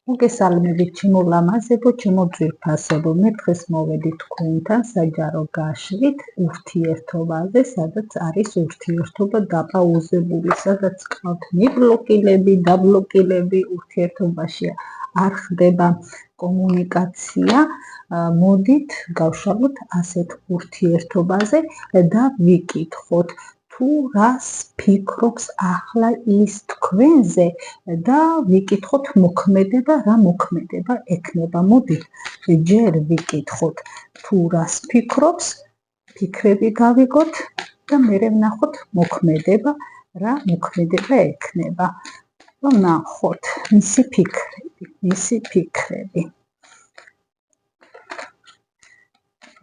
მოგესალმებით ჩემო ლამაზებო, ჩემო ძვირფასებო, მე დღეს მოვედი თქვენთან საჯარო გაშვით ურთიერთობაზე, სადაც არის ურთიერთობა დაპაუზებული, სადაც ყავთ მიბლოკილები, დაბლოკილები, ურთიერთობაში არ ხდება კომუნიკაცია. მოდით გავშალოთ ასეთ ურთიერთობაზე და ვიკითხოთ თუ რას ფიქრობს ახლა ის თქვენზე და ვიკითხოთ მოქმედება, რა მოქმედება ექნება. მოდით ჯერ ვიკითხოთ თუ რას ფიქრობს, ფიქრები გავიგოთ და მერე ვნახოთ მოქმედება, რა მოქმედება ექნება. ვნახოთ მისი ფიქრები.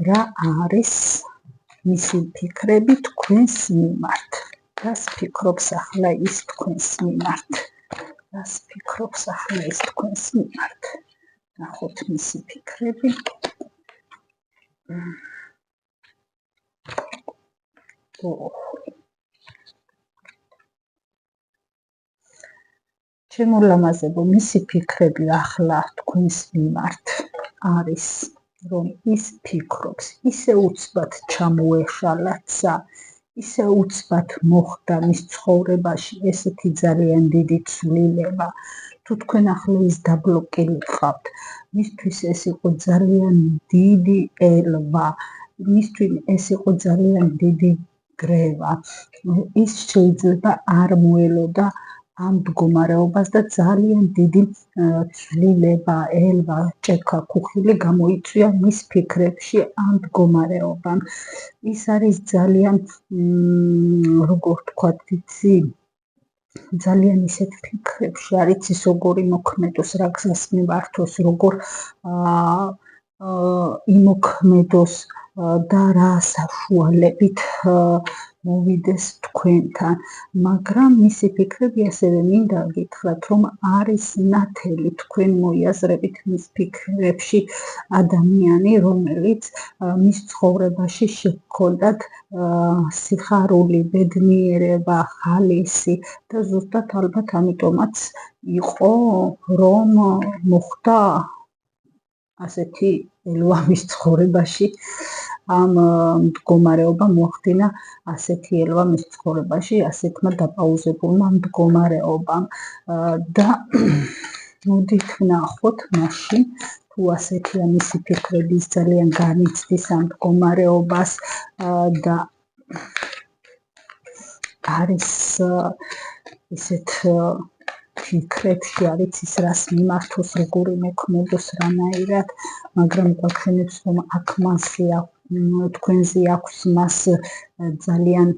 რა არის მისი ფიქრები თქვენს მიმართ? რას ფიქრობს ახლა ის თქვენს მიმართ? რას ფიქრობს ახლა ის თქვენს მიმართ? ნახოთ მისი ფიქრები. ჩემო ლამაზებო, მისი ფიქრები ახლა თქვენს მიმართ არის, რომ ის ფიქრობს, ისე უცბად ჩამოეშალაცა, ისე უცბად მოხდა მის ცხოვრებაში ესეთი ძალიან დიდი ცვლილება. თუ თქვენ ახლა ის დაბლოკილი ყავთ, მისთვის ეს იყო ძალიან დიდი ელვა, მისთვის ეს იყო ძალიან დიდი გრევა. ის შეიძლება არ მოელოდა ამ მდგომარეობას და ძალიან დიდი ცვლილება, ელვა, ჭექა, ქუხილი გამოიწვია მის ფიქრებში ამ მდგომარეობამ. ის არის ძალიან, როგორ ვთქვათ, იცი, ძალიან ისეთ ფიქრებში არ იცის როგორი მოქმედოს, რა გზას მიმართოს, როგორ იმოქმედოს და რა საშუალებით მოვიდეს თქვენთან, მაგრამ მისი ფიქრები ასევე მინდა გითხრათ, რომ არის ნათელი თქვენ მოიაზრებით მის ფიქრებში ადამიანი, რომელიც მის ცხოვრებაში შეჰქონდათ სიხარული, ბედნიერება, ხალისი და ზუსტად ალბათ ამიტომაც იყო, რომ მოხდა ასეთი ელვა მის ცხოვრებაში, ამ მდგომარეობა მოახდინა ასეთი ელვა მის ცხოვრებაში, ასეთმა დაპაუზებულმა მდგომარეობამ და მოდით ვნახოთ მაშინ, თუ ასეთია მისი ფიქრები, ის ძალიან განიცდის ამ მდგომარეობას და არის ისეთ ფიქრებში, არ იცის რას მიმართოს, როგორი მოქმედოს, რანაირად, მაგრამ გვაჩვენებს, რომ აქ მასზე თქვენზე აქვს მას ძალიან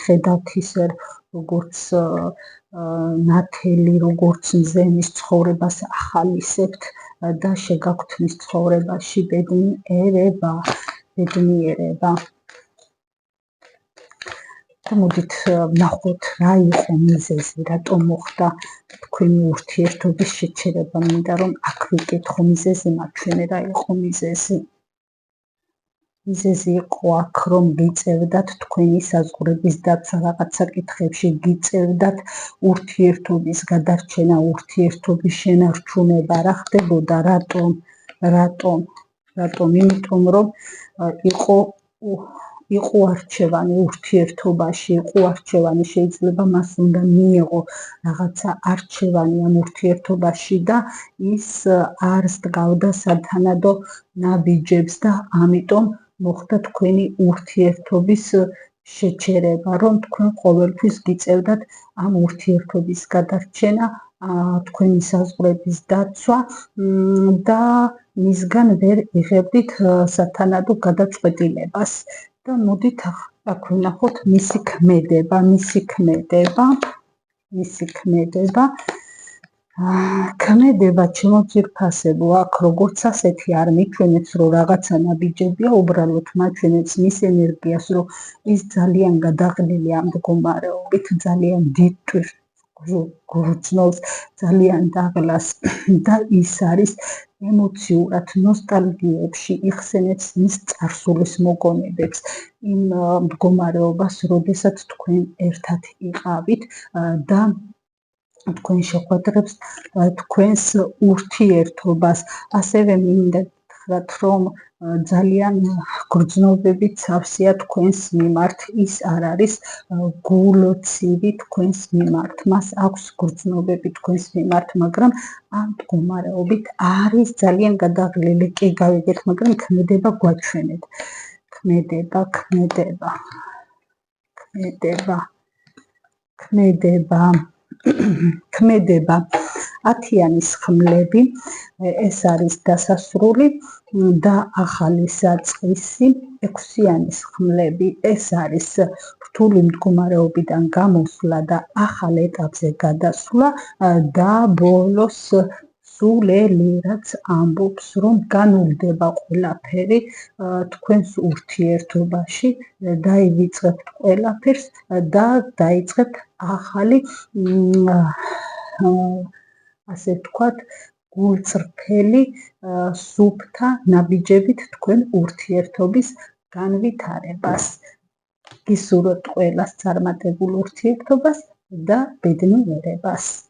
ხედავთ ისე როგორც ნათელი, როგორც მზე მის ცხოვრებას ახალისებთ და შეგაქვთ მის ცხოვრებაში ბედნიერება. და მოდით ვნახოთ რა იყო მიზეზი, რატომ მოხდა თქვენი ურთიერთობის შეჩერება. მინდა რომ აქ ვიკითხო მიზეზი, მაჩვენე რა იყო მიზეზი. მიზეზი იყო აქ, რომ გიწევდათ თქვენი საზღვრების დაცვა, რაღაცა კითხებში გიწევდათ ურთიერთობის გადარჩენა, ურთიერთობის შენარჩუნება. რა ხდებოდა, რატომ? იმიტომ რომ იყო არჩევანი ურთიერთობაში, იყო არჩევანი, შეიძლება მას უნდა მიეღო რაღაცა არჩევანი ამ ურთიერთობაში და ის არ სდგავდა სათანადო ნაბიჯებს და ამიტომ მოხდა თქვენი ურთიერთობის შეჩერება, რომ თქვენ ყოველთვის გიწევდათ ამ ურთიერთობის გადარჩენა, თქვენი საზღვრების დაცვა და მისგან ვერ იღებდით სათანადო გადაწყვეტილებას. და მოდით აქ ვნახოთ მისი ქმედება. ქმედება, ჩემო ძვირფასებო, აქ როგორც ასეთი არ მიჩვენებს, რომ რაღაცა ნაბიჯებია, უბრალოდ მაჩვენებს მის ენერგიას, რომ ის ძალიან გადაღლილი ამ მდგომარეობით, ძალიან დიდ გრძნობს, ძალიან დაღლას და ის არის ემოციურად ნოსტალგიებში, იხსენებს მის წარსულის მოგონებებს, იმ მდგომარეობას, როდესაც თქვენ ერთად იყავით და თქვენ შეხვედრებს, თქვენს ურთიერთობას, ასევე მინდა გითხრათ, რომ ძალიან გრძნობებით სავსეა თქვენს მიმართ, ის არ არის გულოცივი თქვენს მიმართ, მას აქვს გრძნობები თქვენს მიმართ, მაგრამ ამ მდგომარეობით არის ძალიან გადაღლილი, კი გავიგეთ, მაგრამ ქმედება გვაჩვენეთ, ქმედება 10-იანის ხმლები, ეს არის დასასრული და ახალი საწყისი, 6-იანის ხმლები, ეს არის რთული მდგომარეობიდან გამოსვლა და ახალ ეტაპზე გადასვლა და ბოლოს სულელი, რაც ამბობს, რომ განულდება ყველაფერი თქვენს ურთიერთობაში, დაივიწყებთ ყველაფერს და დაიწყებთ ახალი, ასე ვთქვათ, გულწრფელი, სუფთა ნაბიჯებით თქვენ ურთიერთობის განვითარებას. გისურვებთ ყველას წარმატებულ ურთიერთობას და ბედნიერებას.